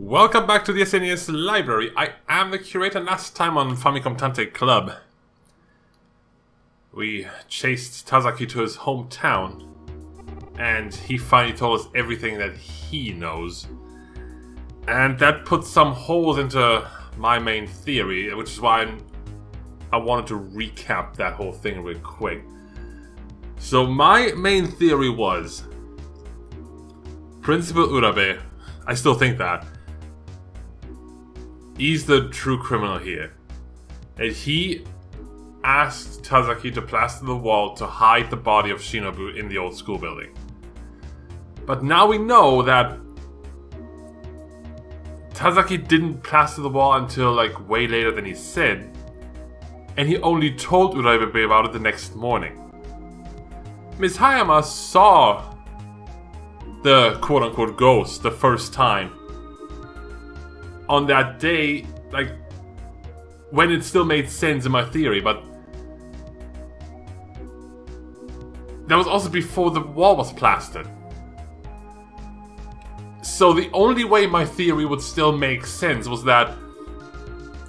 Welcome back to the SNES library. I am the curator. Last time on Famicom Tantei Club, we chased Tazaki to his hometown, and he finally told us everything that he knows. And that put some holes into my main theory, which is why I wanted to recap that whole thing real quick. So my main theory was Principal Urabe, I still think that, he's the true criminal here. And he asked Tazaki to plaster the wall to hide the body of Shinobu in the old school building. But now we know that Tazaki didn't plaster the wall until like way later than he said, and he only told Urabe about it the next morning. Ms. Hayama saw the quote-unquote ghost the first time on that day, like, when it still made sense in my theory, but that was also before the wall was plastered. So the only way my theory would still make sense was that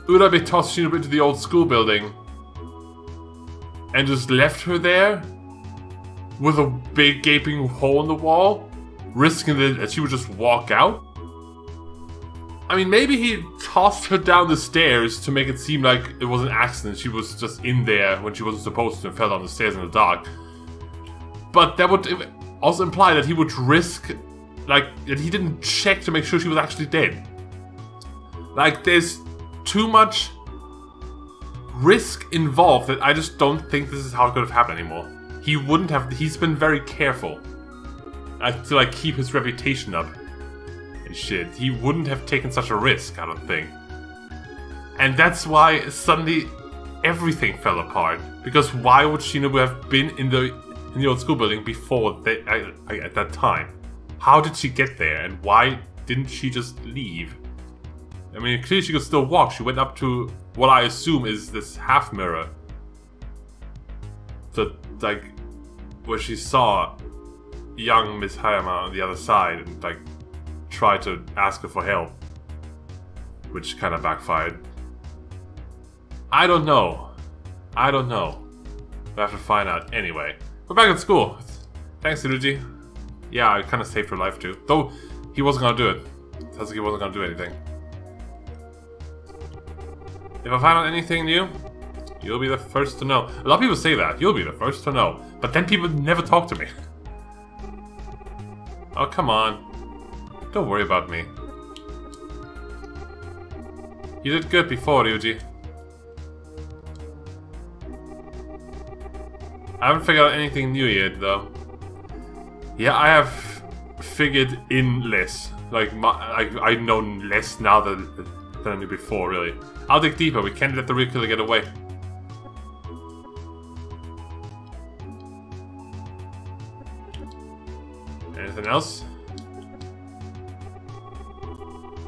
Urabe tossed Shinobu into the old school building and just left her there with a big gaping hole in the wall, risking that she would just walk out. I mean, maybe he tossed her down the stairs to make it seem like it was an accident. She was just in there when she wasn't supposed to and fell down the stairs in the dark. But that would also imply that he would risk, like, that he didn't check to make sure she was actually dead. Like, there's too much risk involved that I just don't think this is how it could have happened anymore. He wouldn't have, he's been very careful to, like, keep his reputation up. Shit, he wouldn't have taken such a risk, I don't think. And that's why suddenly everything fell apart. Because why would Shinobu have been in the old school building before at that time? How did she get there, and why didn't she just leave? I mean, clearly she could still walk. She went up to what I assume is this half mirror. So, like, where she saw young Miss Hayama on the other side and, like, tried to ask her for help, which kind of backfired. I don't know. We'll have to find out. Anyway, we're back at school. Thanks, Hiruji. Yeah, I kind of saved her life too. Though, he wasn't gonna do it. Tazaki wasn't gonna do anything. If I find out anything new, you'll be the first to know. A lot of people say that. You'll be the first to know. But then people never talk to me. Oh, come on. Don't worry about me. You did good before, Ryuji. I haven't figured out anything new yet, though. Yeah, I have figured in less. Like, I know less now than I knew before, really. I'll dig deeper. We can't let the real killer get away. Anything else?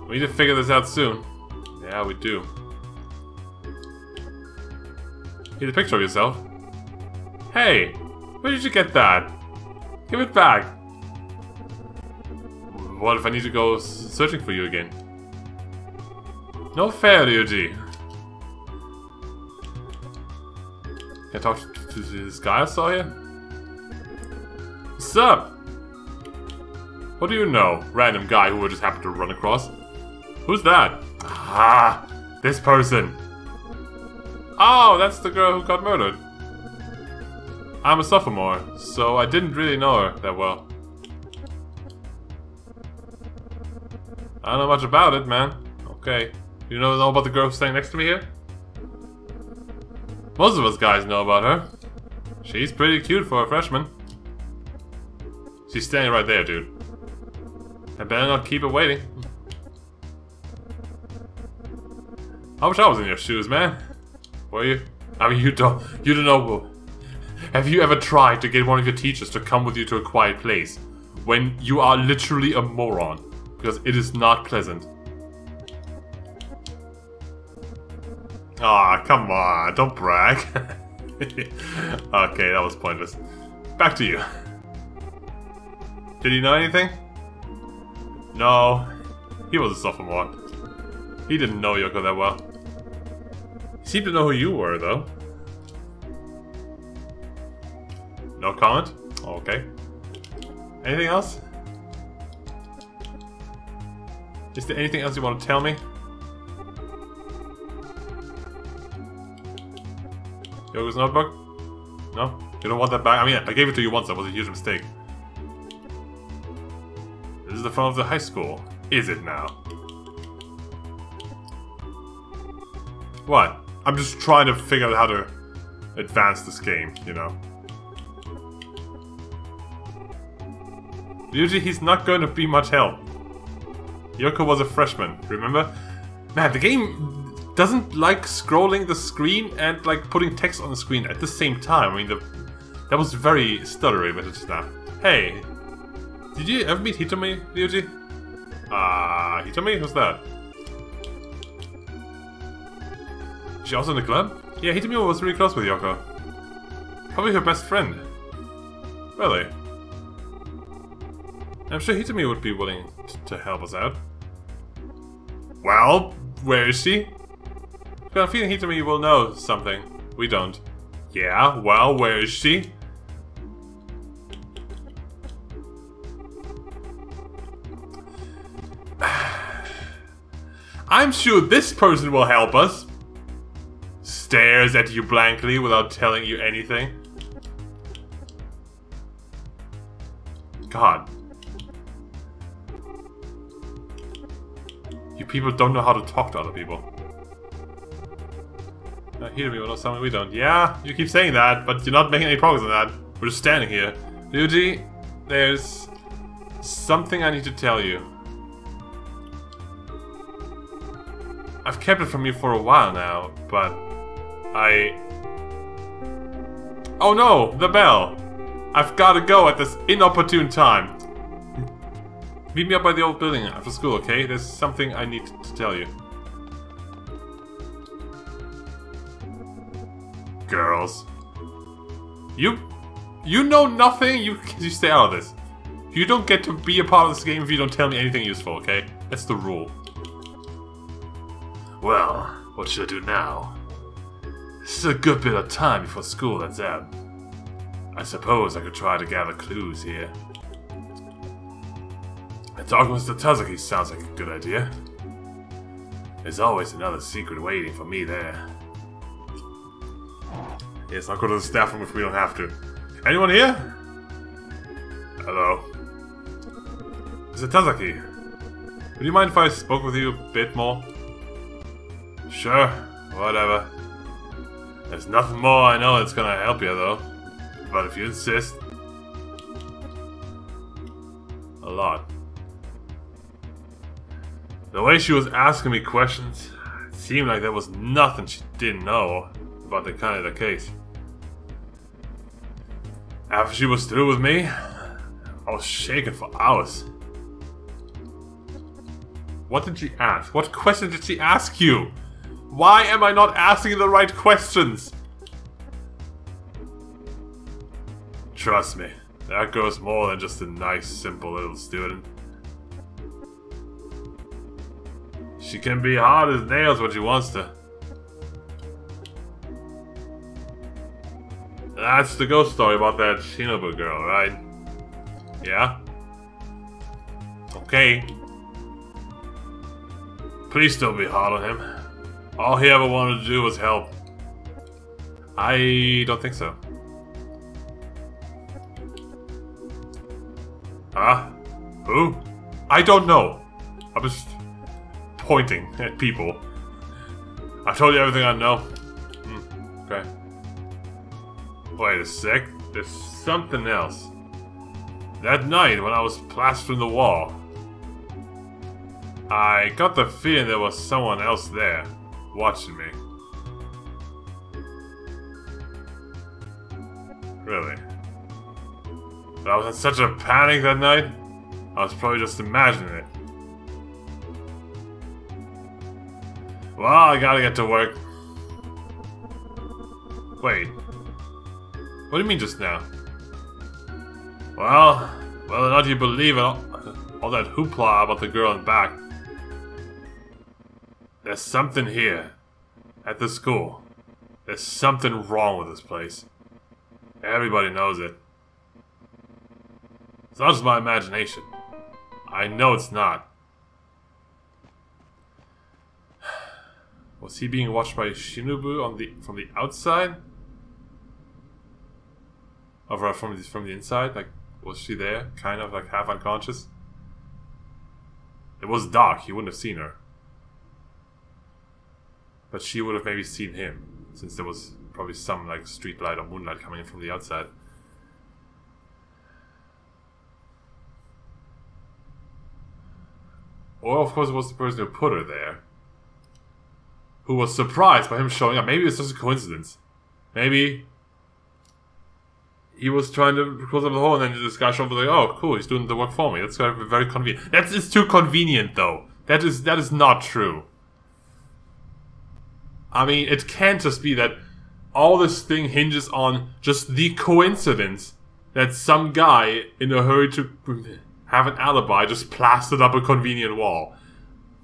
We need to figure this out soon. Yeah, we do. Need a picture of yourself. Hey! Where did you get that? Give it back! What if I need to go searching for you again? No fair, Ryuji. Can I talk to this guy I saw here? What's up? What do you know? Random guy who I just happened to run across. Who's that? Ah, this person. Oh, that's the girl who got murdered. I'm a sophomore, so I didn't really know her that well. I don't know much about it, man. Okay. You know about the girl who's standing next to me here? Most of us guys know about her. She's pretty cute for a freshman. She's standing right there, dude. I better not keep her waiting. I wish I was in your shoes, man. Were you? I mean, you don't know. Have you ever tried to get one of your teachers to come with you to a quiet place when you are literally a moron? Because it is not pleasant. Ah, come on, don't brag. Okay, that was pointless. Back to you. Did he know anything? No. He was a sophomore. He didn't know Yoko that well. He seemed to know who you were, though. No comment? Oh, okay. Anything else? Is there anything else you want to tell me? Yoko's notebook? No? You don't want that back? I mean, I gave it to you once, that was a huge mistake. This is the front of the high school. Is it now? What? I'm just trying to figure out how to advance this game, you know? Usually he's not going to be much help. Yoko was a freshman, remember? Man, the game doesn't like scrolling the screen and like putting text on the screen at the same time. I mean, that was very stuttery with it just now. Hey, did you ever meet Hitomi, Ryuji? Hitomi? Who's that? Is she also in the club? Yeah, Hitomi was really close with Yoko. Probably her best friend. Really? I'm sure Hitomi would be willing to help us out. Well, where is she? But I'm feeling Hitomi will know something. We don't. Yeah, well, where is she? I'm sure this person will help us. Stares at you blankly without telling you anything. God. You people don't know how to talk to other people. Hitomi will know something we don't. Yeah, you keep saying that, but you're not making any progress on that. We're just standing here. Ryuji, there's something I need to tell you. I've kept it from you for a while now, but Oh no, the bell! I've gotta go at this inopportune time. Meet me up by the old building after school, okay? There's something I need to tell you. Girls. You know nothing? You stay out of this. You don't get to be a part of this game if you don't tell me anything useful, okay? That's the rule. Well, what should I do now? This is a good bit of time before school lets out. I suppose I could try to gather clues here. And talking with Mr. Tazaki sounds like a good idea. There's always another secret waiting for me there. Yes, I'll go to the staff room if we don't have to. Anyone here? Hello. Mr. Tazaki, would you mind if I spoke with you a bit more? Sure, whatever. There's nothing more I know that's gonna help you, though. But if you insist... A lot. The way she was asking me questions, it seemed like there was nothing she didn't know about the kind of the case. After she was through with me, I was shaking for hours. What did she ask? What question did she ask you? Why am I not asking the right questions? Trust me, that girl's more than just a nice, simple little student. She can be hard as nails when she wants to. That's the ghost story about that Shinobu girl, right? Yeah? Okay. Please don't be hard on him. All he ever wanted to do was help. I don't think so. Huh? Who? I don't know. I was pointing at people. I told you everything I know. Okay. Wait a sec. There's something else. That night when I was plastering the wall, I got the feeling there was someone else there, watching me. Really? But I was in such a panic that night, I was probably just imagining it. Well, I gotta get to work. Wait. What do you mean just now? Well, whether or not you believe it, all that hoopla about the girl in the back, There's something here. At the school. There's something wrong with this place. Everybody knows it. It's not just my imagination. I know it's not. Was he being watched by Shinobu from the outside? Or from the inside? Like, was she there? Kind of like half unconscious? It was dark, he wouldn't have seen her. But she would have maybe seen him, since there was probably some like street light or moonlight coming in from the outside. Or of course it was the person who put her there, who was surprised by him showing up. Maybe it's just a coincidence. Maybe he was trying to close up the hole and then this guy showed up like, oh cool, he's doing the work for me. That's very convenient. That is too convenient though. That is not true. I mean, it can't just be that all this thing hinges on just the coincidence that some guy in a hurry to have an alibi just plastered up a convenient wall.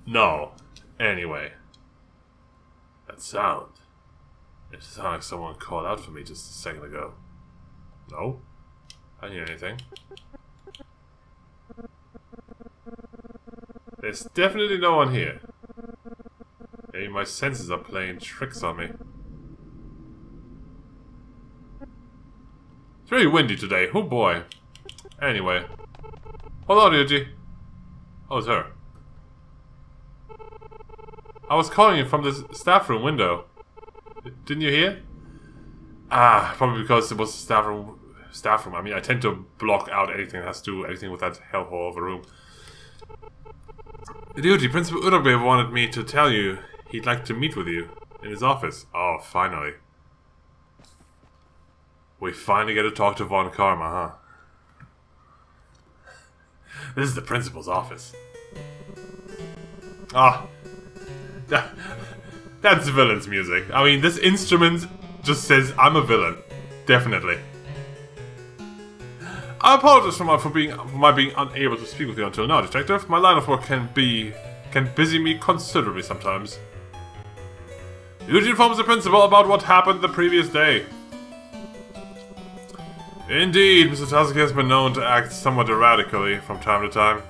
No. Anyway. That sound. It sounded like someone called out for me just a second ago. No? I didn't hear anything. There's definitely no one here. Maybe my senses are playing tricks on me. It's really windy today. Oh boy. Anyway. Hello, Ryuji. Oh, it's her. I was calling you from the staff room window. Didn't you hear? Ah, probably because it was staff room. I mean, I tend to block out anything that has to do anything with that hellhole of a room. Ryuji, Principal Urabe wanted me to tell you he'd like to meet with you in his office. Oh, finally. We finally get to talk to Von Karma, huh? This is the principal's office. Ah. That's villain's music. I mean, this instrument just says I'm a villain. Definitely. I apologize for my being unable to speak with you until now, Detective. My line of work can busy me considerably sometimes. Ryuji informs the principal about what happened the previous day. Indeed, Mr. Tasuke has been known to act somewhat erratically from time to time.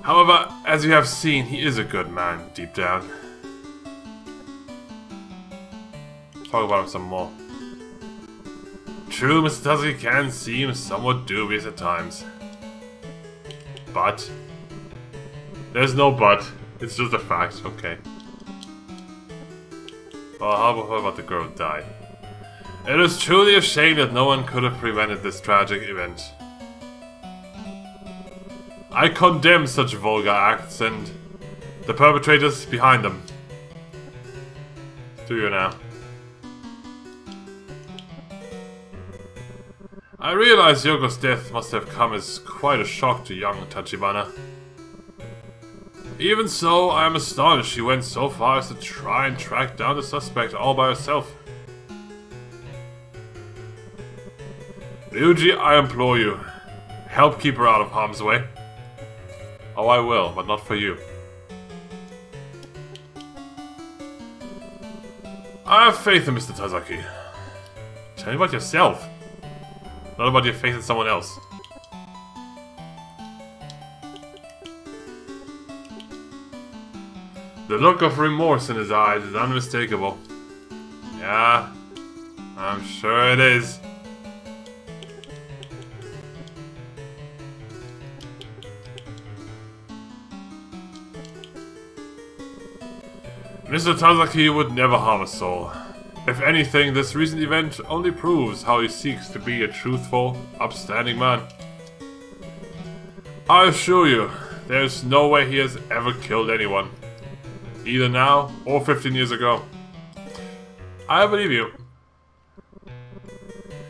However, as you have seen, he is a good man, deep down. Talk about him some more. True, Mr. Tasuke can seem somewhat dubious at times. But... there's no but. It's just a fact, okay. Well, how about the girl who died? It is truly a shame that no one could have prevented this tragic event. I condemn such vulgar acts and the perpetrators behind them. Do you now? I realize Yoko's death must have come as quite a shock to young Tachibana. Even so, I am astonished she went so far as to try and track down the suspect all by herself. Ryuji, I implore you, help keep her out of harm's way. Oh, I will, but not for you. I have faith in Mr. Tazaki. Tell me about yourself, not about your faith in someone else. The look of remorse in his eyes is unmistakable. Yeah, I'm sure it is. Mr. Tazaki would never harm a soul. If anything, this recent event only proves how he seeks to be a truthful, upstanding man. I assure you, there's no way he has ever killed anyone. Either now, or 15 years ago. I believe you.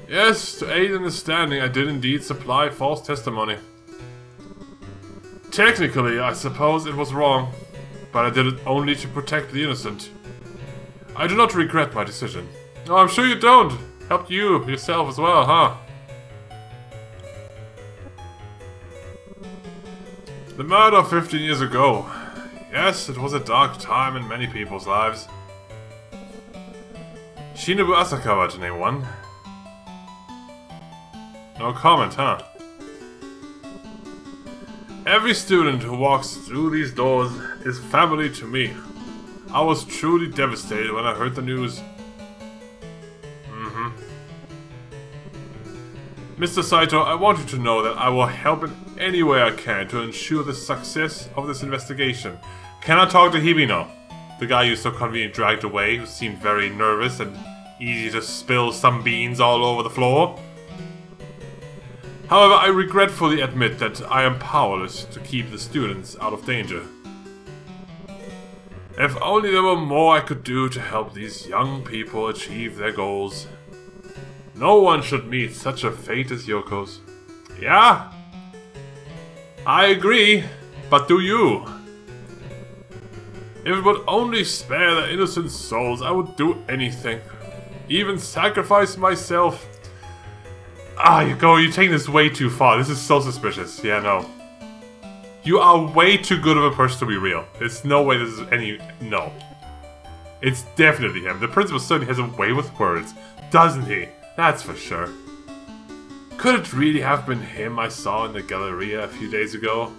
Yes, to aid in the standing, I did indeed supply false testimony. Technically, I suppose it was wrong. But I did it only to protect the innocent. I do not regret my decision. Oh, I'm sure you don't. Helped you, yourself as well, huh? The murder 15 years ago. Yes, it was a dark time in many people's lives. Shinobu Asakawa, to name one. No comment, huh? Every student who walks through these doors is family to me. I was truly devastated when I heard the news. Mr. Saito, I want you to know that I will help in any way I can to ensure the success of this investigation. Can I talk to Hibino? The guy you so conveniently dragged away, who seemed very nervous and easy to spill some beans all over the floor. However, I regretfully admit that I am powerless to keep the students out of danger. If only there were more I could do to help these young people achieve their goals. No one should meet such a fate as Yoko's. Yeah? I agree, but do you? If it would only spare their innocent souls, I would do anything. Even sacrifice myself. You're taking this way too far. This is so suspicious. Yeah, no. You are way too good of a person to be real. There's no way this is any... No. It's definitely him. The principal certainly has a way with words, doesn't he? That's for sure. Could it really have been him I saw in the Galleria a few days ago?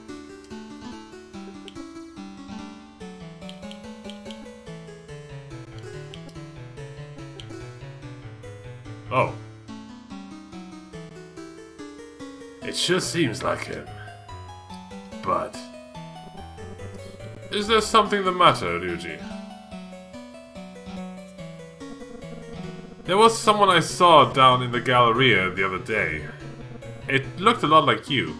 Oh. It sure seems like him. But... is there something the matter, Ryuji? There was someone I saw down in the Galleria the other day. It looked a lot like you.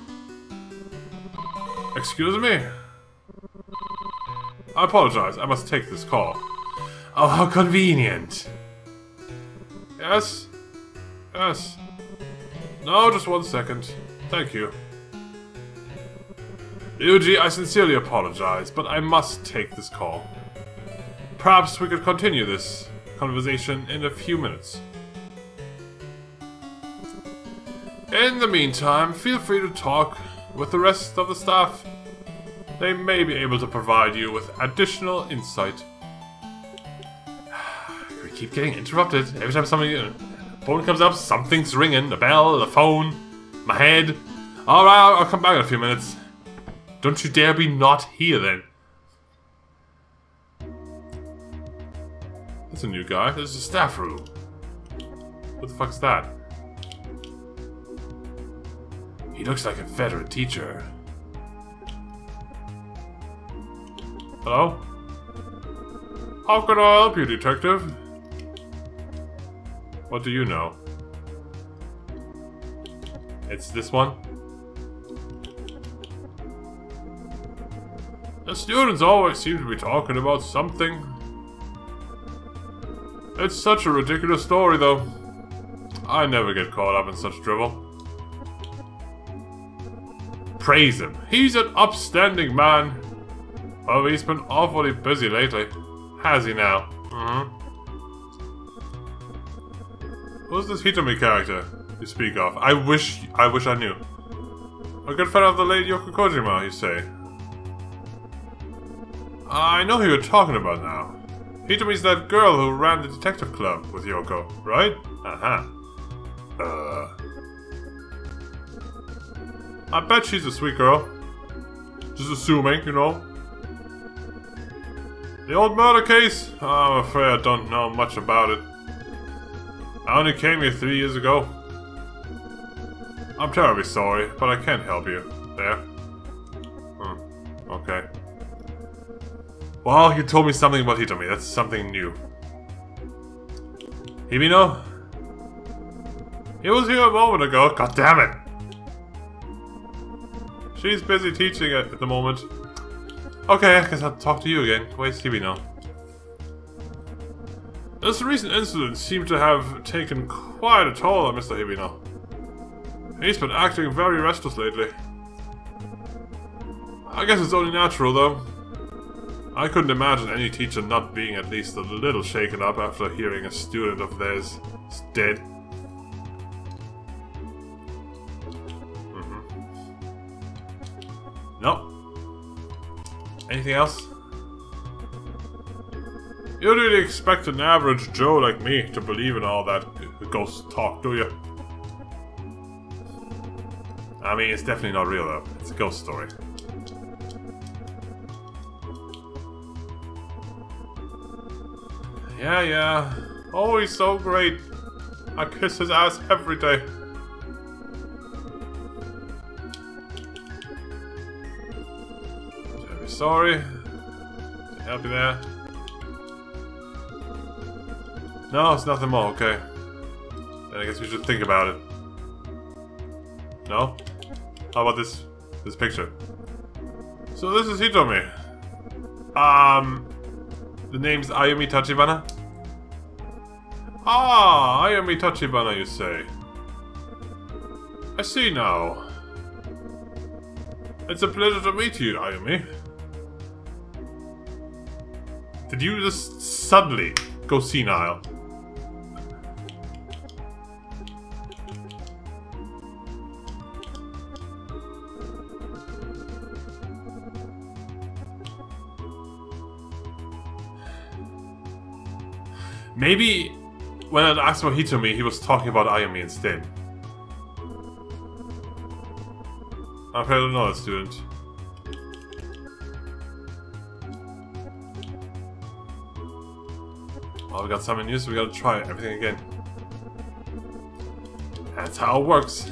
Excuse me? I apologize, I must take this call. Oh, how convenient! Yes? Yes. No, just 1 second. Thank you. Ryuji, I sincerely apologize, but I must take this call. Perhaps we could continue this conversation in a few minutes. In the meantime, feel free to talk with the rest of the staff. They may be able to provide you with additional insight. We keep getting interrupted. Every time something phone comes up, something's ringing. A bell, a phone, my head. Alright, I'll come back in a few minutes. Don't you dare be not here then. That's a new guy. This is a staff room. What the fuck's that? He looks like a veteran teacher. Hello? How can I help you, detective? What do you know? It's this one? The students always seem to be talking about something. It's such a ridiculous story, though. I never get caught up in such drivel. Praise him. He's an upstanding man. Oh, he's been awfully busy lately. Has he now? Who's this Hitomi character you speak of? I wish I knew. A good friend of the late Yoko Kojima, you say? I know who you're talking about now. Hitomi's that girl who ran the detective club with Yoko, right? I bet she's a sweet girl. Just assuming, you know. The old murder case? I'm afraid I don't know much about it. I only came here 3 years ago. I'm terribly sorry, but I can't help you. There. Okay. Well, you told me something about Hitomi. That's something new. Hibino? He was here a moment ago. God damn it! She's busy teaching at the moment. Okay, I guess I'll talk to you again. Where's Hibino? This recent incident seemed to have taken quite a toll on Mr. Hibino. He's been acting very restless lately. I guess it's only natural, though. I couldn't imagine any teacher not being at least a little shaken up after hearing a student of theirs is dead. No. Anything else? You really expect an average Joe like me to believe in all that ghost talk, do you? I mean, it's definitely not real though. It's a ghost story. Yeah. Oh, he's so great. I kiss his ass every day. Sorry. Can I help you there? No, it's nothing more, okay. Then I guess we should think about it. No? How about this picture? So this is Hitomi. The name's Ayumi Tachibana? Ah, Ayumi Tachibana, you say. I see now. It's a pleasure to meet you, Ayumi. Did you just suddenly go senile? Maybe when I asked about Hitomi, he was talking about Ayumi instead. I'm afraid I don't know that student. Well, we got something new, so we gotta try everything again. That's how it works.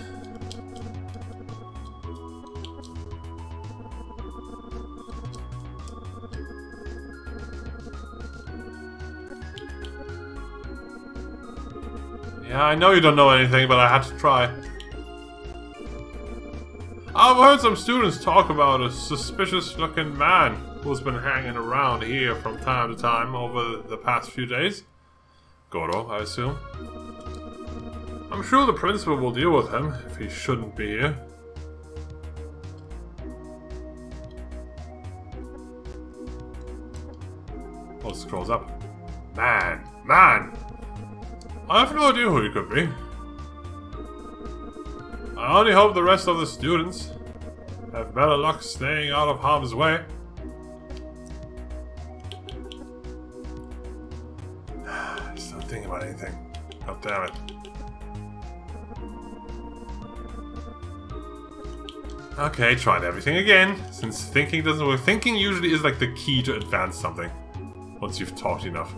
Yeah, I know you don't know anything, but I had to try. I've heard some students talk about a suspicious-looking man who's been hanging around here from time to time over the past few days. Goro, I assume. I'm sure the principal will deal with him if he shouldn't be here. Oh, it scrolls up. Man! I have no idea who he could be. I only hope the rest of the students have better luck staying out of harm's way. Just not thinking about anything. God damn it. Okay, tried everything again. Since thinking doesn't work. Thinking usually is like the key to advance something. Once you've talked enough.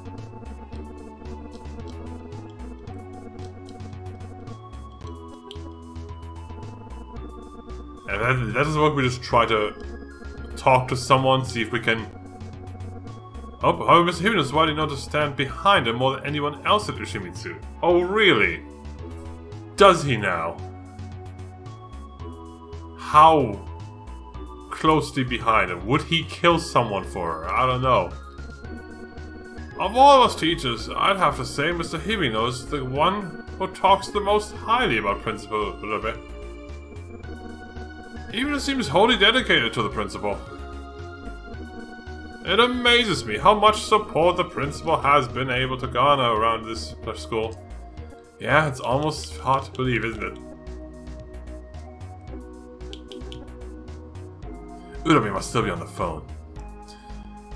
And that doesn't work, we just try to talk to someone, see if we can... Oh, Mr. Hibino is wide enough to stand behind him more than anyone else at Ushimitsu. Oh, really? Does he now? How closely behind him? Would he kill someone for her? I don't know. Of all of us teachers, I'd have to say Mr. Hibino is the one who talks the most highly about Principal Urabe. He even seems wholly dedicated to the principal. It amazes me how much support the principal has been able to garner around this school. Yeah, it's almost hard to believe, isn't it? Urabe must still be on the phone.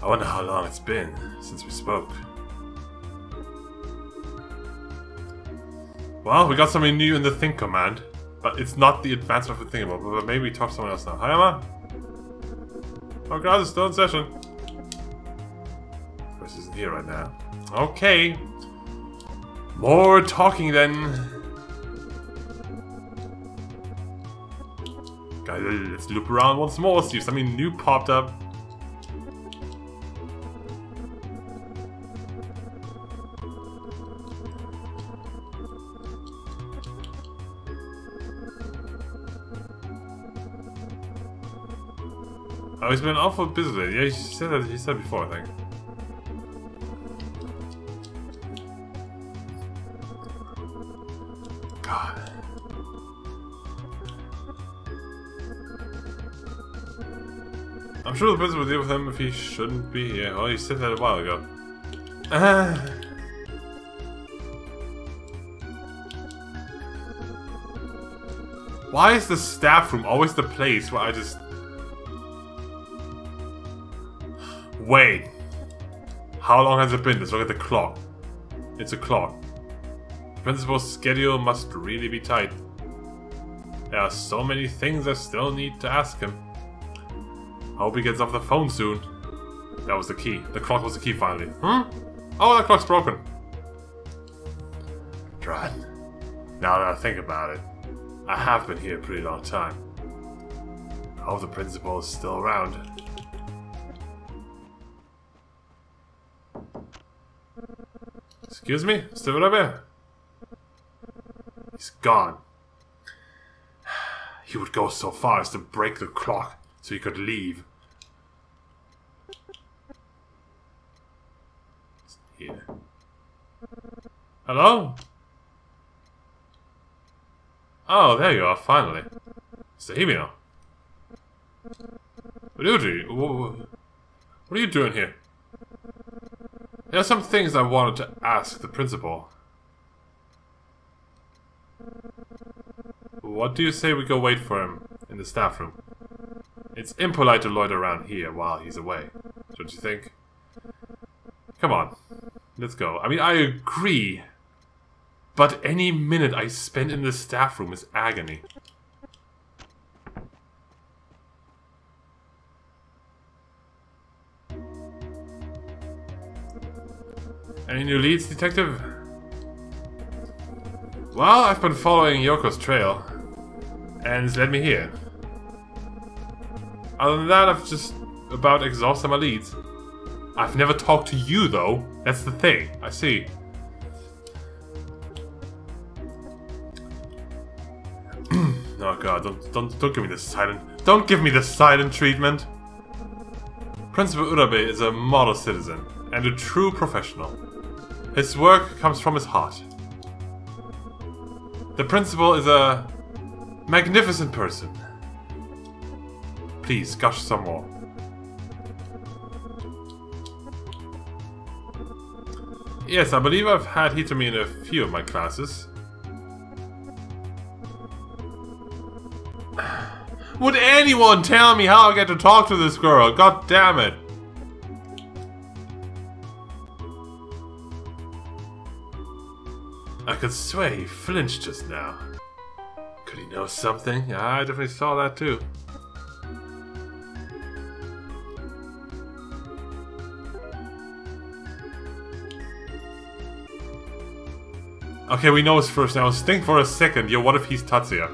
I wonder how long it's been since we spoke. Well, we got something new in the Think command. But it's not the advancement of the thing, but maybe we talk to someone else now. Hayama? Oh god, it's still in session. Of course, isn't here right now. Okay. More talking then. Guys, let's loop around once more, see if something new popped up. Oh, he's been awful busy lately. Yeah, he said before, I think. God. I'm sure the principal will deal with him if he shouldn't be here. Oh, he said that a while ago. Why is the staff room always the place where I just... Wait. How long has it been? Let's look at the clock. It's a clock. The principal's schedule must really be tight. There are so many things I still need to ask him. I hope he gets off the phone soon. That was the key. The clock was the key finally. Hmm? Oh, that clock's broken. Drat. Now that I think about it, I have been here a pretty long time. I hope the principal is still around. Excuse me? Mr. Urabe? He's gone. He would go so far as to break the clock so he could leave. Here. Hello? Oh, there you are, finally. Mr. Hibino. What are you doing here? There are some things I wanted to ask the principal. What do you say we go wait for him in the staff room? It's impolite to loiter around here while he's away, don't you think? Come on, let's go. I mean, I agree, but any minute I spend in the staff room is agony. Any new leads, detective? Well, I've been following Yoko's trail, and it's led me here. Other than that, I've just about exhausted my leads. I've never talked to you, though. That's the thing. I see. Oh god, don't give me this silent. Don't give me this silent treatment. Principal Urabe is a model citizen and a true professional. His work comes from his heart. The principal is a magnificent person. Please, gush some more. Yes, I believe I've had Hitomi in a few of my classes. Would anyone tell me how I get to talk to this girl? God damn it. I could swear he flinched just now. Could he know something? Yeah, I definitely saw that too. Okay, we know his first name. Think for a second. Yo, what if he's Tatsuya?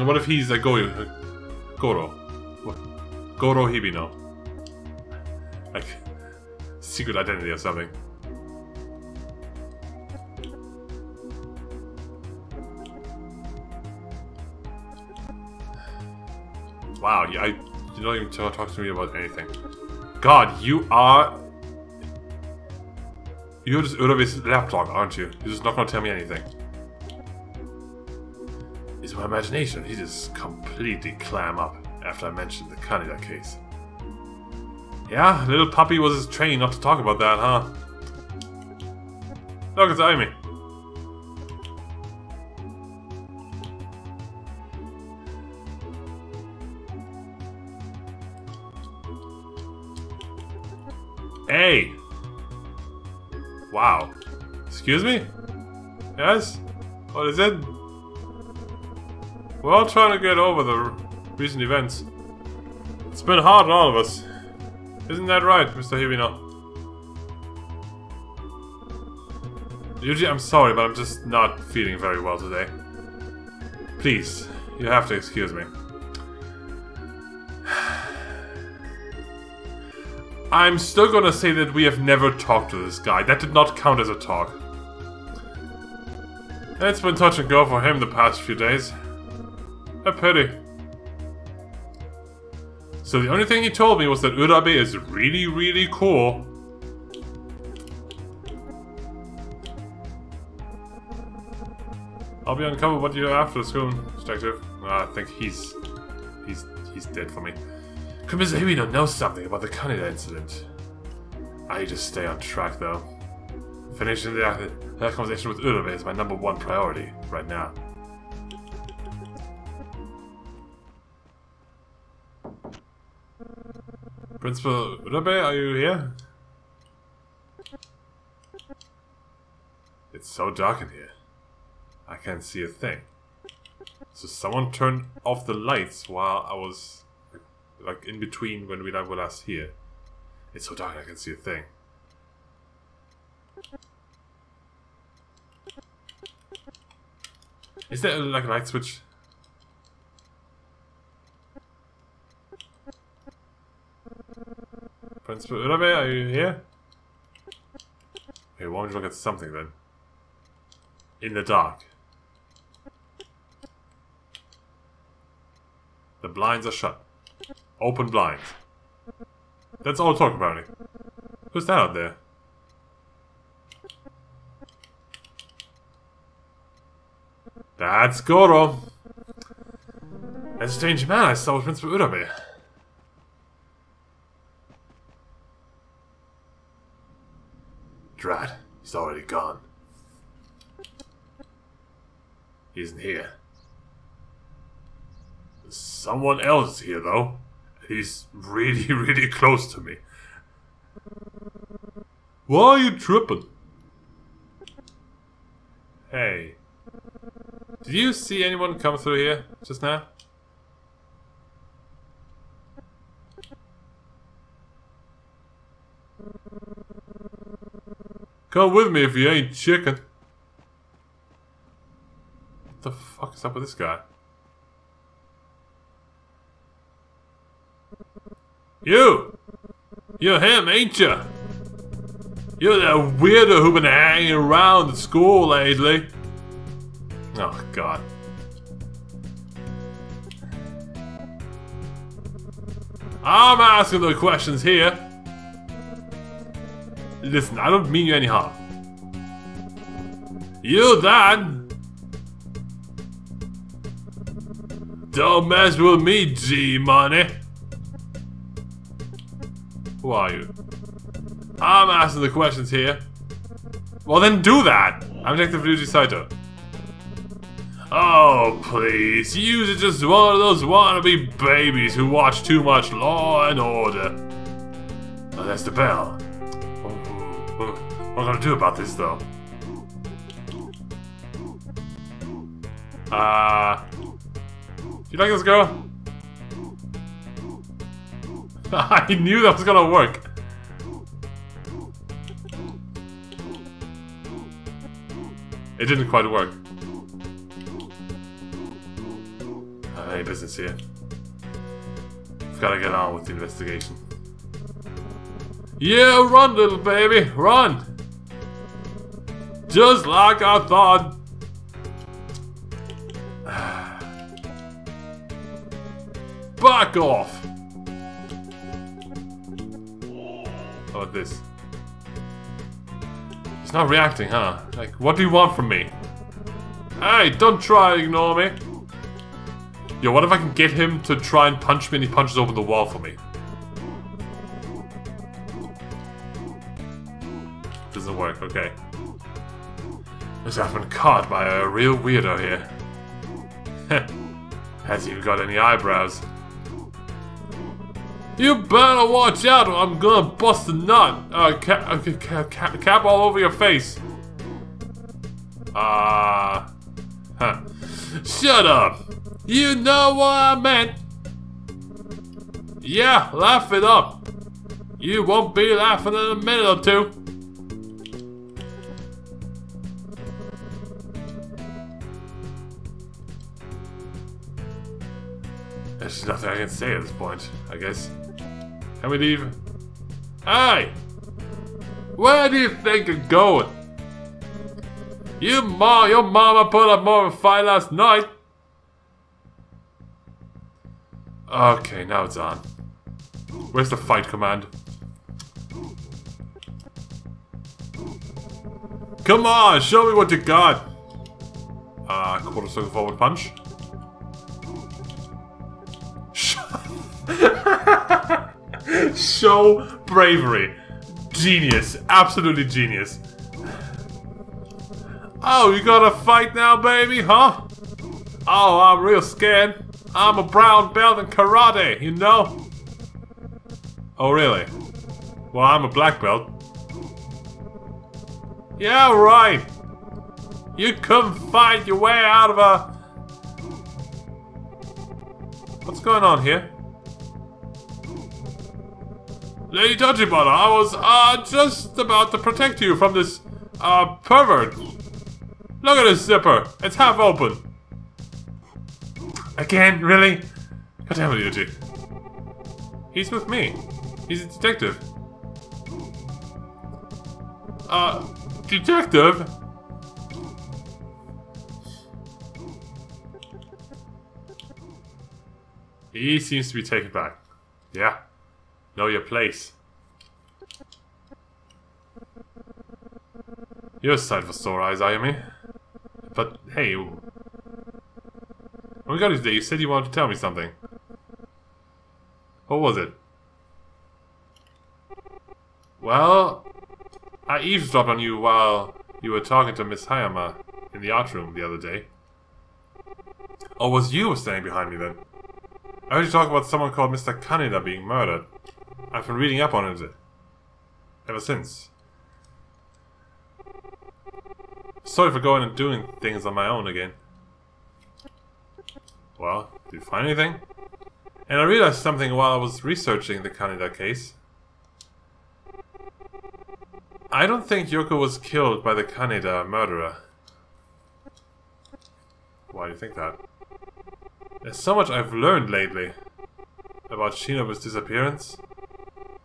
What if he's a Goro? Goro Hibino. Like, secret identity or something. Wow, you don't even talk to me about anything. God, you're just Urabe's lapdog, aren't you? You're just not gonna tell me anything. It's my imagination. He just completely clam up after I mentioned the Kaneda case. Yeah, little puppy was his trained not to talk about that, huh? Look, it's Amy. Hey! Wow. Excuse me? Yes? What is it? We're all trying to get over the recent events. It's been hard on all of us. Isn't that right, Mr. Hibino? Yuji, I'm sorry, but I'm just not feeling very well today. Please, you have to excuse me. I'm still gonna say that we have never talked to this guy. That did not count as a talk. It's been touch and go for him the past few days. A pity. So the only thing he told me was that Urabe is really, really cool. I'll be uncover what you're after soon, detective. I think he's dead for me. Could Mr. Hibino know something about the Kaneda incident? I need to stay on track, though. Finishing that conversation with Urabe is my #1 priority right now. Principal Urabe, are you here? It's so dark in here. I can't see a thing. So someone turned off the lights while I was like in between when we were last here. It's so dark I can't see a thing. Is there like a light switch? Principal Urabe, are you here? Okay, why don't you look at something then? In the dark. The blinds are shut. Open blinds. That's all talk about it. Who's that out there? That's Goro. That's a strange man I saw with Principal Urabe. Drat, he's already gone. He isn't here. Someone else is here though. He's really, really close to me. Why are you tripping? Hey. Did you see anyone come through here just now? Come with me if you ain't chicken. What the fuck is up with this guy? You! You're him, ain't you? You're that weirdo who been hanging around the school lately. Oh, God. I'm asking the questions here. Listen, I don't mean you any harm. You then. Don't mess with me, G-Money. Who are you? I'm asking the questions here. Well then do that! I'm Detective Ryuji Saito. Oh please, you are just one of those wannabe babies who watch too much Law and Order. Oh, that's the bell. What am I gonna do about this though? You like this girl? I knew that was gonna work. It didn't quite work. I have any business here. I've gotta get on with the investigation. Yeah, run, little baby, run! Just like I thought. Back off! How about this? He's not reacting, huh? Like, what do you want from me? Hey, don't try to ignore me. Yo, what if I can get him to try and punch me and he punches open the wall for me? Doesn't work, okay. Looks like I've been caught by a real weirdo here. Hasn't even got any eyebrows. You better watch out or I'm gonna bust a nut. Cap all over your face. Shut up. You know what I meant. Yeah, laugh it up. You won't be laughing in a minute or two. There's nothing I can say at this point, I guess. Can we leave? Hey! Where do you think you're going? Your mama put up more of a fight last night. Okay, now it's on. Where's the fight command? Come on, show me what you got. Quarter circle forward punch. Show bravery. Genius. Absolutely genius. Oh, you gonna fight now, baby, huh? Oh, I'm real scared. I'm a brown belt in karate, you know? Oh, really? Well, I'm a black belt. Yeah, right. You couldn't find your way out of a... What's going on here? Lady Tachibana, I was just about to protect you from this pervert. Look at this zipper. It's half open. Again, really? God damn it, Yuji. He's with me. He's a detective. Detective? He seems to be taken back. Yeah. Know your place. You're a sight for sore eyes, Ayumi. But, hey... When we got you today, you said you wanted to tell me something. What was it? Well... I eavesdropped on you while you were talking to Miss Hayama in the art room the other day. Or was you standing behind me then? I heard you talk about someone called Mr. Kaneda being murdered. I've been reading up on it ever since. Sorry for going and doing things on my own again. Well, did you find anything? And I realized something while I was researching the Kaneda case. I don't think Yoko was killed by the Kaneda murderer. Why do you think that? There's so much I've learned lately about Shinobu's disappearance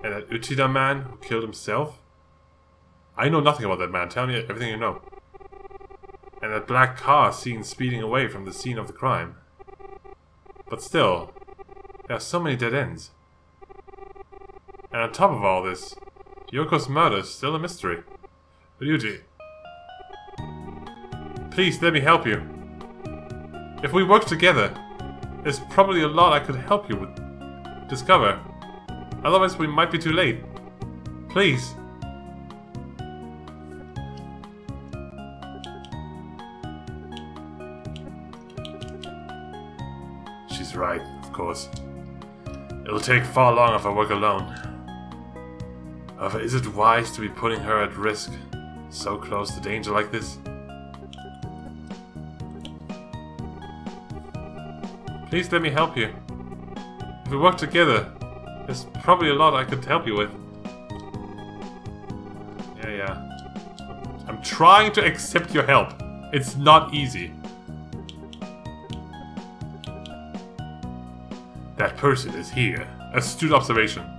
and that Uchida man who killed himself. I know nothing about that man, tell me everything you know. And that black car seen speeding away from the scene of the crime. But still, there are so many dead ends. And on top of all this, Yoko's murder is still a mystery. Ryuji, please let me help you. If we work together, there's probably a lot I could help you with discover. Otherwise we might be too late. Please. She's right, of course. It'll take far longer if I work alone. However, is it wise to be putting her at risk so close to danger like this? Please let me help you. If we work together, there's probably a lot I could help you with. Yeah. I'm trying to accept your help. It's not easy. That person is here. Astute observation.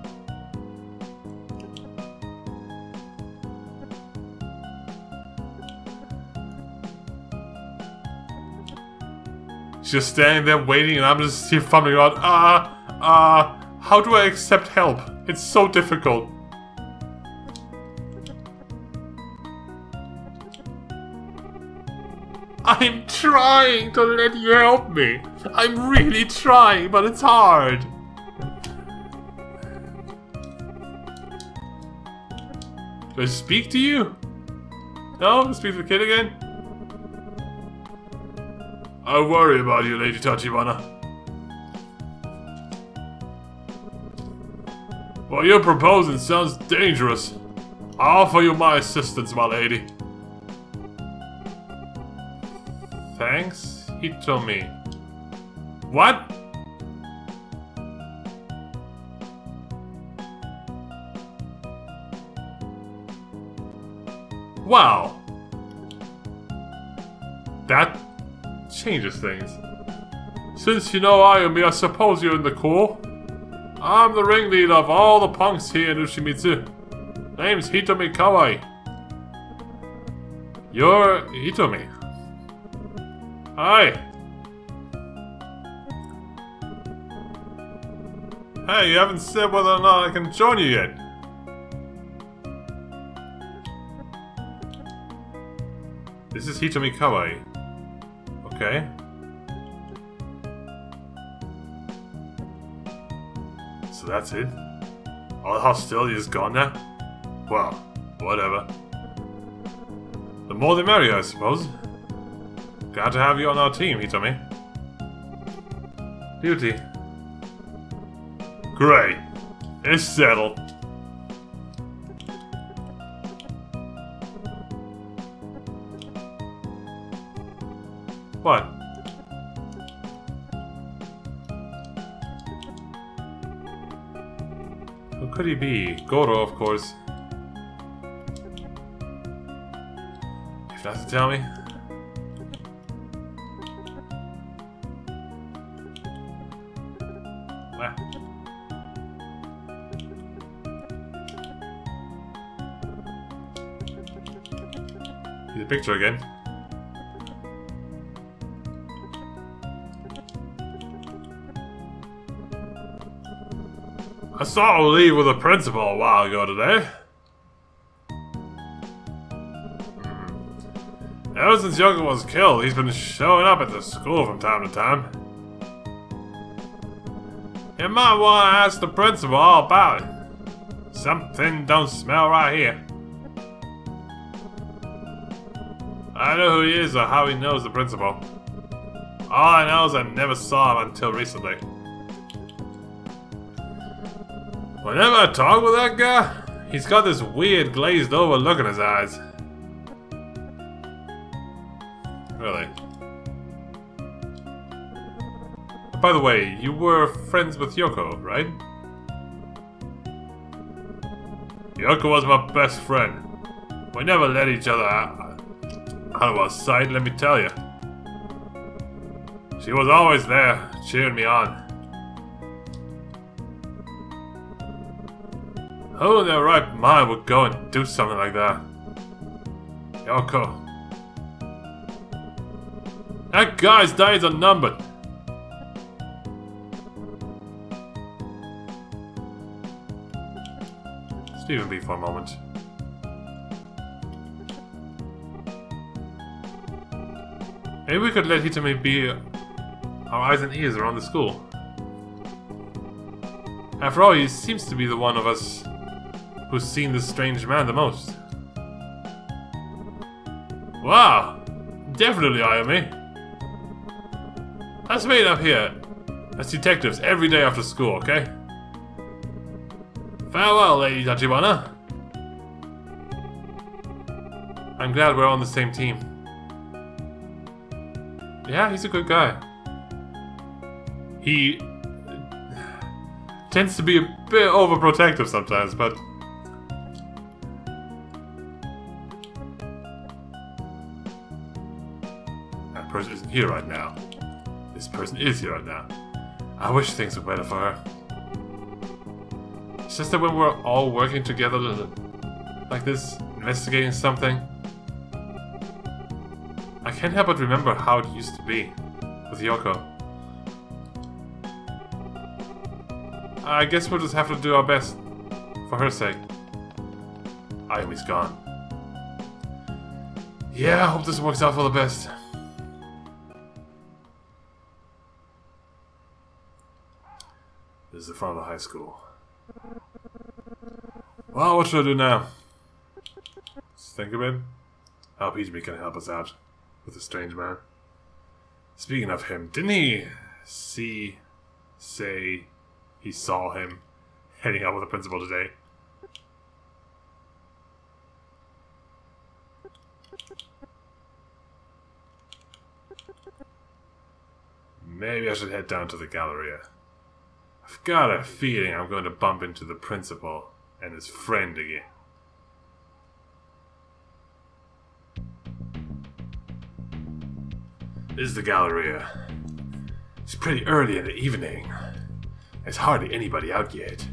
She's just standing there waiting and I'm just here fumbling around. How do I accept help? It's so difficult. I'm trying to let you help me. I'm really trying, but it's hard. Do I speak to you? No? Speak to the kid again? I worry about you, Lady Tachibana. What you're proposing sounds dangerous. I'll offer you my assistance, my lady. Thanks, Hitomi. What? Wow. That changes things. Since you know Ayumi, I suppose you're in the Corps. I'm the ringleader of all the punks here in Ushimitsu. Name's Hitomi Kawai. You're Hitomi. Hi. Hey, you haven't said whether or not I can join you yet. This is Hitomi Kawai. Okay. So that's it? All the hostility is gone now? Well, whatever. The more the merrier, I suppose. Glad to have you on our team, Hitomi. Beauty. Great. It's settled. What? Who could he be? Goro, of course. If not to tell me. See the picture again. I saw him leave with the principal a while ago today. Ever since Yoko was killed, he's been showing up at the school from time to time. You might want to ask the principal all about it. Something don't smell right here. I know who he is or how he knows the principal. All I know is I never saw him until recently. Whenever I talk with that guy, he's got this weird glazed over look in his eyes. Really? By the way, you were friends with Yoko, right? Yoko was my best friend. We never let each other out of our sight, let me tell you. She was always there, cheering me on. Who in their right mind would go and do something like that? Yoko. That guy's days are numbered. Stephen B for a moment. Maybe we could let Hitomi be our eyes and ears around the school. After all, he seems to be the one of us who's seen this strange man the most. Wow! Definitely Hitomi. Let's meet up here as detectives every day after school, okay? Farewell, Lady Tachibana. I'm glad we're on the same team. Yeah, he's a good guy. He tends to be a bit overprotective sometimes, but that person isn't here right now. This person is here right now. I wish things were better for her. It's just that when we're all working together like this, investigating something, I can't help but remember how it used to be with Yoko. I guess we'll just have to do our best for her sake. Ayumi's gone. Yeah, I hope this works out for the best. This is the front of the high school. Well, what should I do now? Just think a bit. I hope Hitomi can help us out with the strange man. Speaking of him, didn't he say he saw him heading out with the principal today? Maybe I should head down to the Galleria. I've got a feeling I'm going to bump into the principal and his friend again. This is the Galleria. It's pretty early in the evening. There's hardly anybody out yet.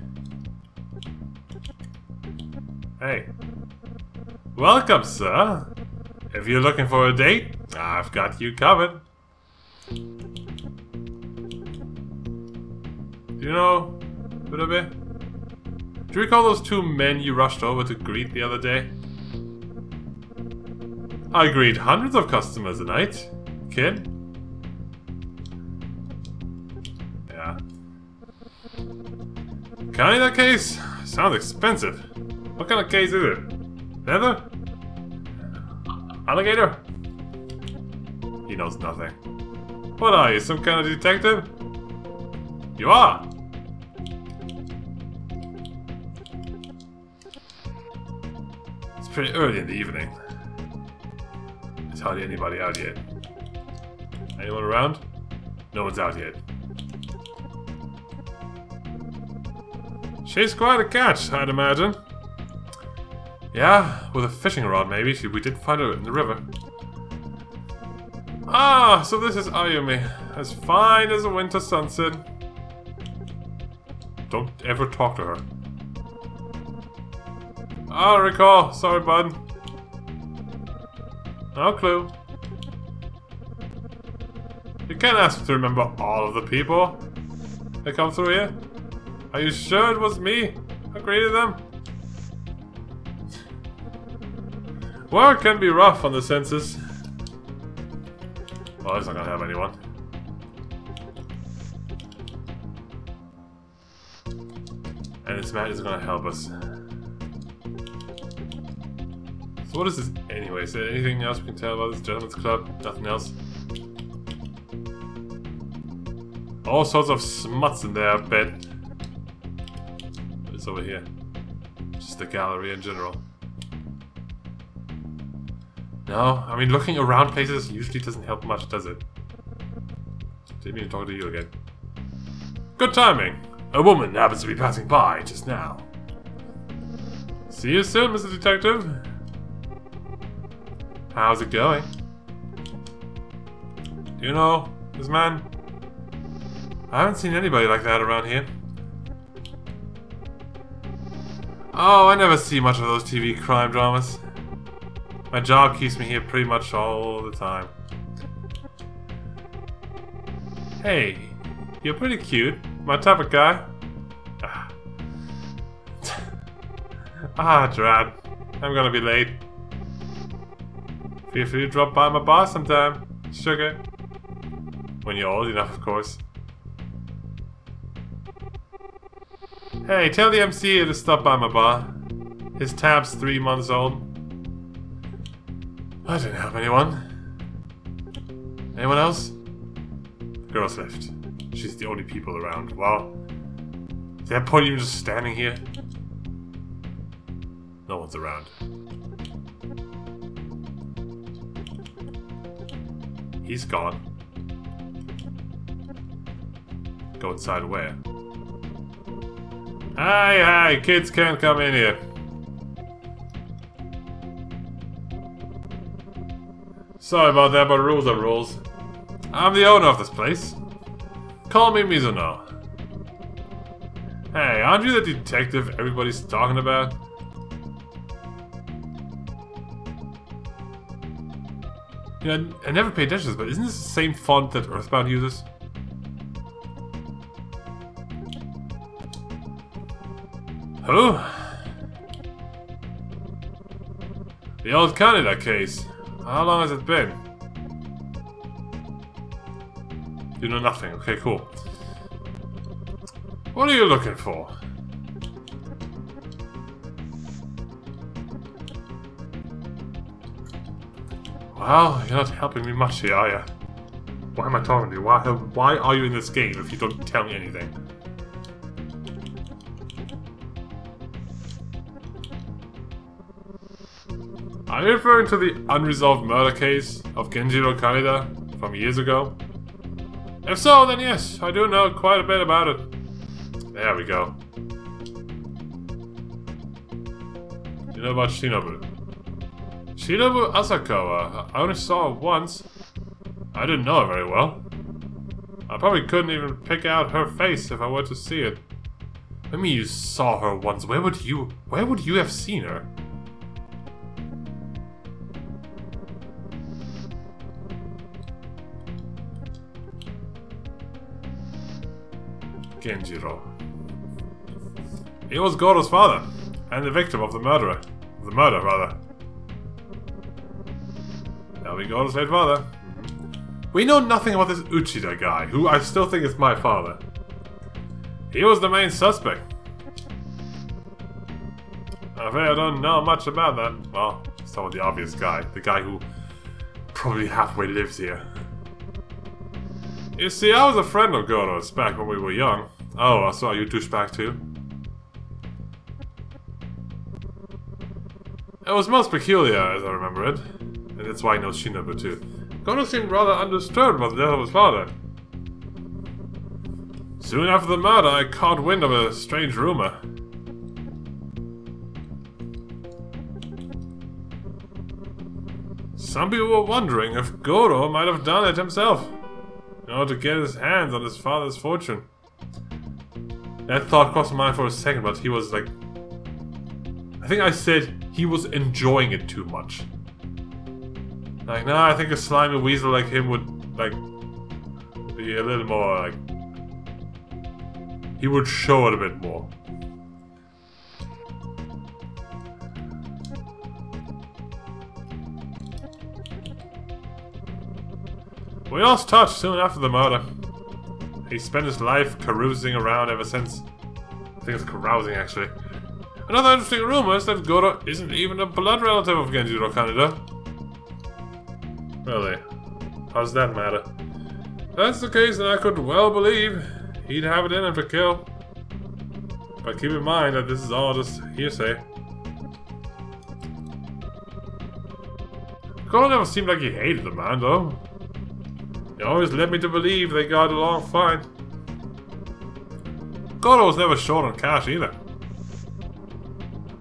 Hey. Welcome, sir. If you're looking for a date, I've got you covered. Do you know, Urabe? Do you recall those two men you rushed over to greet the other day? I greet hundreds of customers a night, kid. Yeah. Kind of that case? Sounds expensive. What kind of case is it? Leather? Alligator? He knows nothing. What are you, some kind of detective? You are! It's pretty early in the evening. There's hardly anybody out yet. Anyone around? No one's out yet. She's quite a catch, I'd imagine. Yeah, with a fishing rod maybe. We did find her in the river. Ah, so this is Ayumi. As fine as a winter sunset. Don't ever talk to her. I'll recall. Sorry, bud. No clue. You can't ask me to remember all of the people that come through here. Are you sure it was me who greeted them? Work can be rough on the senses. Well, it's not gonna have anyone. And this man isn't gonna help us. So what is this anyway? Is there anything else we can tell about this gentleman's club? Nothing else? All sorts of smuts in there, I bet. It's over here. Just the gallery in general. No, I mean looking around places usually doesn't help much, does it? Didn't mean to talk to you again. Good timing! A woman happens to be passing by just now. See you soon, Mr. Detective. How's it going? Do you know this man? I haven't seen anybody like that around here. Oh, I never see much of those TV crime dramas. My job keeps me here pretty much all the time. Hey, you're pretty cute. My type of guy. Drat. I'm gonna be late. Feel free to drop by my bar sometime. Sugar. When you're old enough, of course. Hey, tell the MC to stop by my bar. His tab's 3 months old. I didn't help anyone. Anyone else? The girl's left. She's the only people around. Wow. Is that point even just standing here? No one's around. He's gone. Go inside where? Hi, kids can't come in here. Sorry about that, but rules are rules. I'm the owner of this place. Call me Mizuno. Hey, aren't you the detective everybody's talking about? Yeah, I never paid attention to this, but isn't this the same font that Earthbound uses? Who? The old Canada case. How long has it been? You know nothing. Okay, cool. What are you looking for? Well, you're not helping me much here, are you? Why am I talking to you? Why are you in this game if you don't tell me anything? Are you referring to the unresolved murder case of Genjiro Kaneda from years ago? If so, then yes, I do know quite a bit about it. There we go. You know about Shinobu? Shinobu Asakawa. I only saw her once. I didn't know her very well. I probably couldn't even pick out her face if I were to see it. I mean, you saw her once. Where would you have seen her? Genjiro. He was Goro's father, and the victim of the murder, rather. Now we Goro's late father. We know nothing about this Uchida guy, who I still think is my father. He was the main suspect. I'm afraid I don't know much about that. Well, let's talk about the obvious guy. The guy who probably halfway lives here. You see, I was a friend of Goro's back when we were young. Oh, I saw you douchebag too. It was most peculiar, as I remember it. And that's why he knows Shinobu too. Goro seemed rather undisturbed by the death of his father. Soon after the murder, I caught wind of a strange rumor. Some people were wondering if Goro might have done it himself, in order to get his hands on his father's fortune. That thought crossed my mind for a second, but he was like... I think I said he was enjoying it too much. Like, nah, I think a slimy weasel like him would, like, be a little more, like... He would show it a bit more. We lost touch soon after the murder. He spent his life carousing around ever since. I think it's carousing, actually. Another interesting rumor is that Goro isn't even a blood relative of Genjiro Kaneda. Really? How does that matter? If that's the case, then I could well believe he'd have it in him to kill. But keep in mind that this is all just hearsay. Goro never seemed like he hated the man, though. He always led me to believe they got along fine. Goro was never short on cash either.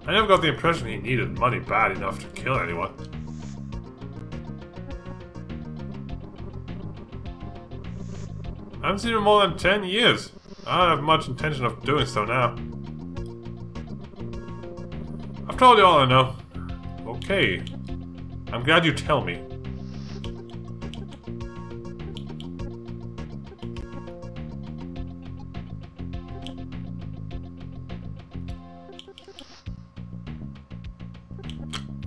I never got the impression he needed money bad enough to kill anyone. I haven't seen him in more than 10 years. I don't have much intention of doing so now. I've told you all I know. Okay. I'm glad you tell me.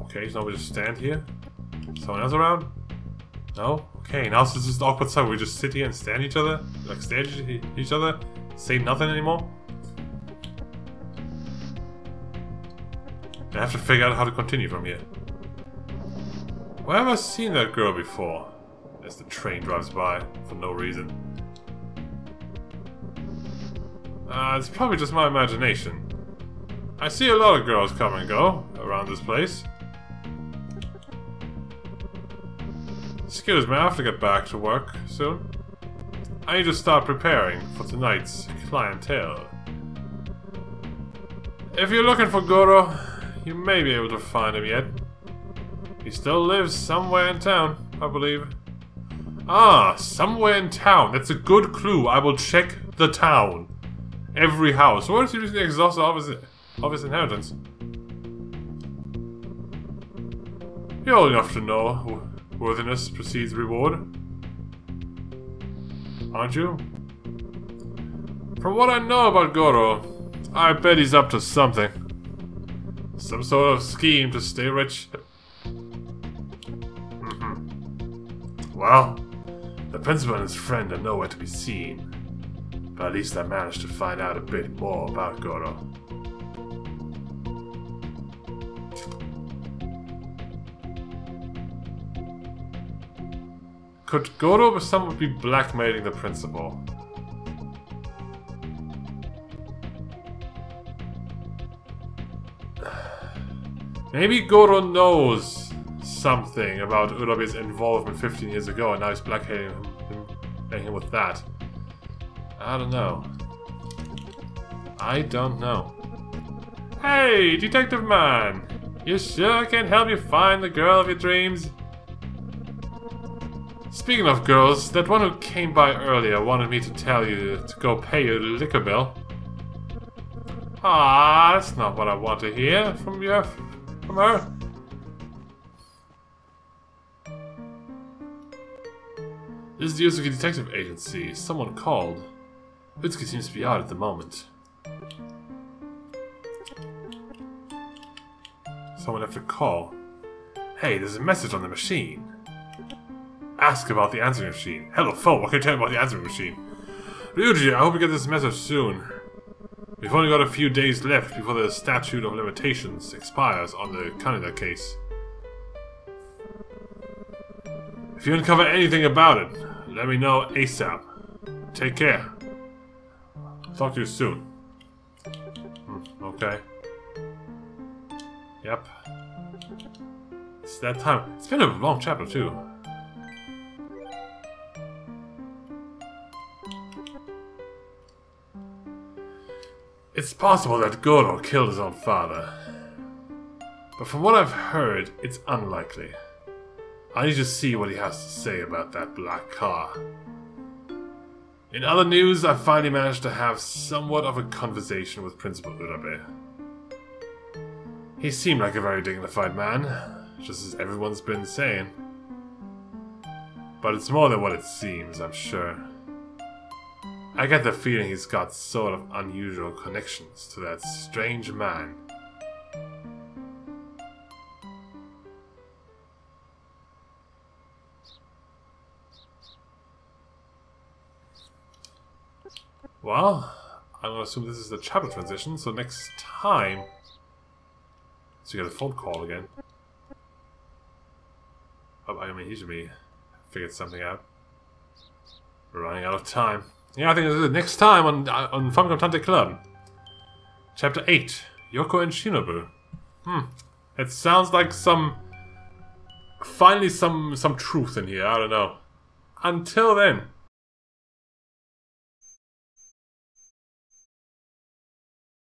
Okay, so now we just stand here. Someone else around? No? Okay, now this is just awkward stuff. We just sit here and stand each other? Like stare at each other? Say nothing anymore? I have to figure out how to continue from here. Where have I seen that girl before? As the train drives by for no reason. It's probably just my imagination. I see a lot of girls come and go around this place. Excuse me, I have to get back to work soon. I need to start preparing for tonight's clientele. If you're looking for Goro, you may be able to find him yet. He still lives somewhere in town, I believe. Ah, somewhere in town. That's a good clue. I will check the town. Every house. Or is he using the exhausted of his inheritance? You're old enough to know worthiness precedes reward. Aren't you? From what I know about Goro, I bet he's up to something. Some sort of scheme to stay rich. Well, the principal and his friend are nowhere to be seen. But at least I managed to find out a bit more about Goro. Could Goro or someone be blackmailing the principal? Maybe Goro knows something about Urabe's involvement 15 years ago and now he's blackmailing him with that. I don't know. I don't know. Hey, Detective Man! You sure I can help you find the girl of your dreams? Speaking of girls, that one who came by earlier wanted me to tell you to go pay your liquor bill. Ah, that's not what I want to hear from her. This is the Yuzuki Detective Agency. Someone called. Yuzuki seems to be out at the moment. Someone left a call. Hey, there's a message on the machine. Ask about the answering machine. Hello, phone. What can you tell me about the answering machine? Ryuji, I hope you get this message soon. We've only got a few days left before the statute of limitations expires on the Kaneda case. If you uncover anything about it, let me know ASAP. Take care. Talk to you soon. Okay. Yep. It's that time. It's been a long chapter too. It's possible that Goro killed his own father. But from what I've heard, it's unlikely. I need to see what he has to say about that black car. In other news, I finally managed to have somewhat of a conversation with Principal Urabe. He seemed like a very dignified man, just as everyone's been saying. But it's more than what it seems, I'm sure. I get the feeling he's got sort of unusual connections to that strange man. Well, I'm gonna assume this is the chapter transition, so next time... So you get a phone call again. Oh, I mean, he should be figured something out. We're running out of time. Yeah, I think this is it. Next time on Famicom Tantei Club. Chapter 8. Yoko and Shinobu. It sounds like finally some truth in here, I don't know. Until then.